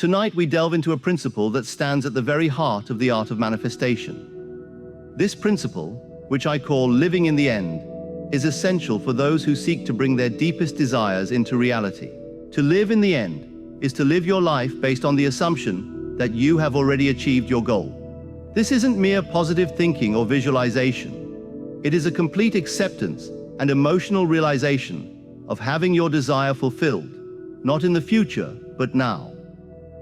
Tonight we delve into a principle that stands at the very heart of the art of manifestation. This principle, which I call living in the end, is essential for those who seek to bring their deepest desires into reality. To live in the end is to live your life based on the assumption that you have already achieved your goal. This isn't mere positive thinking or visualization. It is a complete acceptance and emotional realization of having your desire fulfilled, not in the future, but now.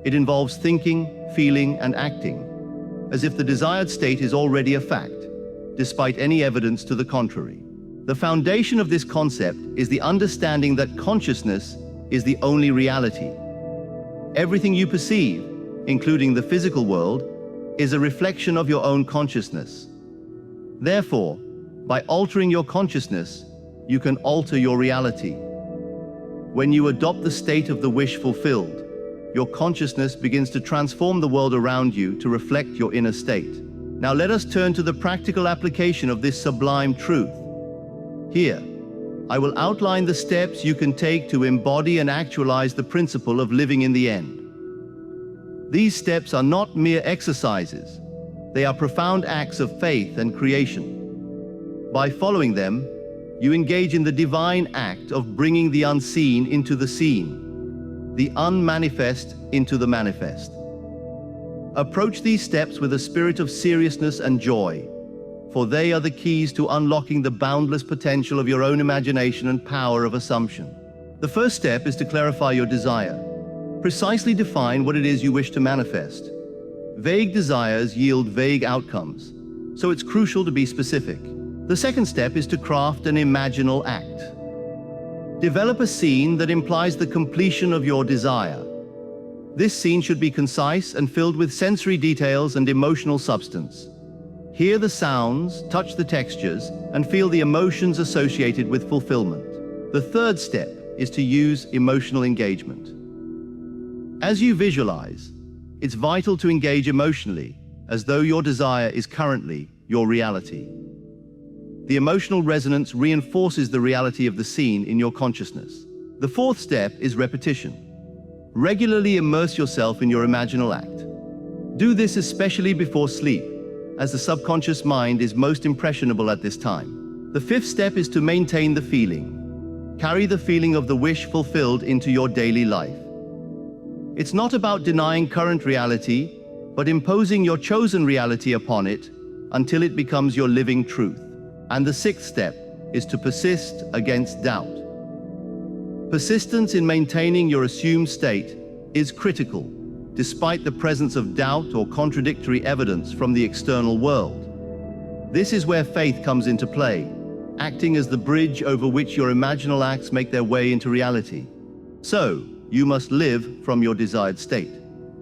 It involves thinking, feeling, and acting as if the desired state is already a fact, despite any evidence to the contrary. The foundation of this concept is the understanding that consciousness is the only reality. Everything you perceive, including the physical world, is a reflection of your own consciousness. Therefore, by altering your consciousness, you can alter your reality. When you adopt the state of the wish fulfilled, your consciousness begins to transform the world around you to reflect your inner state. Now let us turn to the practical application of this sublime truth. Here, I will outline the steps you can take to embody and actualize the principle of living in the end. These steps are not mere exercises. They are profound acts of faith and creation. By following them, you engage in the divine act of bringing the unseen into the seen, the unmanifest into the manifest. Approach these steps with a spirit of seriousness and joy, for they are the keys to unlocking the boundless potential of your own imagination and power of assumption. The first step is to clarify your desire. Precisely define what it is you wish to manifest. Vague desires yield vague outcomes, so it's crucial to be specific. The second step is to craft an imaginal act. Develop a scene that implies the completion of your desire. This scene should be concise and filled with sensory details and emotional substance. Hear the sounds, touch the textures, and feel the emotions associated with fulfillment. The third step is to use emotional engagement. As you visualize, it's vital to engage emotionally, as though your desire is currently your reality. The emotional resonance reinforces the reality of the scene in your consciousness. The fourth step is repetition. Regularly immerse yourself in your imaginal act. Do this especially before sleep, as the subconscious mind is most impressionable at this time. The fifth step is to maintain the feeling. Carry the feeling of the wish fulfilled into your daily life. It's not about denying current reality, but imposing your chosen reality upon it until it becomes your living truth. And the sixth step is to persist against doubt. Persistence in maintaining your assumed state is critical, despite the presence of doubt or contradictory evidence from the external world. This is where faith comes into play, acting as the bridge over which your imaginal acts make their way into reality. So, you must live from your desired state.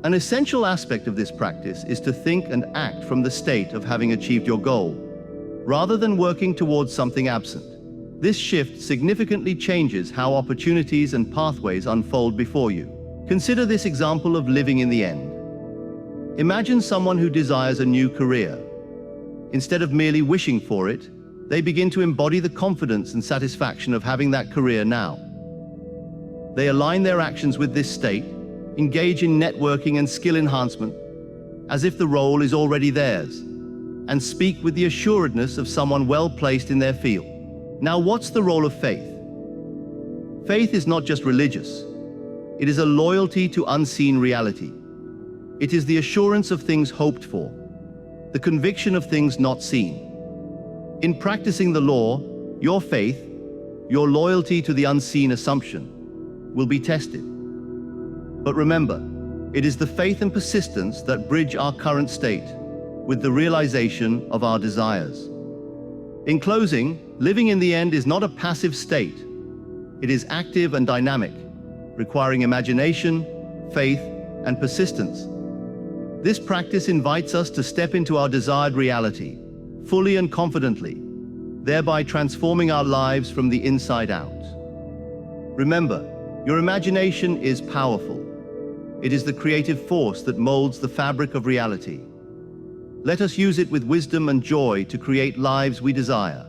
An essential aspect of this practice is to think and act from the state of having achieved your goal, rather than working towards something absent. This shift significantly changes how opportunities and pathways unfold before you. Consider this example of living in the end. Imagine someone who desires a new career. Instead of merely wishing for it, they begin to embody the confidence and satisfaction of having that career now. They align their actions with this state, engage in networking and skill enhancement, as if the role is already theirs, and speak with the assuredness of someone well placed in their field. Now, what's the role of faith? Faith is not just religious. It is a loyalty to unseen reality. It is the assurance of things hoped for, the conviction of things not seen. In practicing the law, your faith, your loyalty to the unseen assumption, will be tested. But remember, it is the faith and persistence that bridge our current state with the realization of our desires. In closing, living in the end is not a passive state. It is active and dynamic, requiring imagination, faith, and persistence. This practice invites us to step into our desired reality, fully and confidently, thereby transforming our lives from the inside out. Remember, your imagination is powerful. It is the creative force that molds the fabric of reality. Let us use it with wisdom and joy to create lives we desire.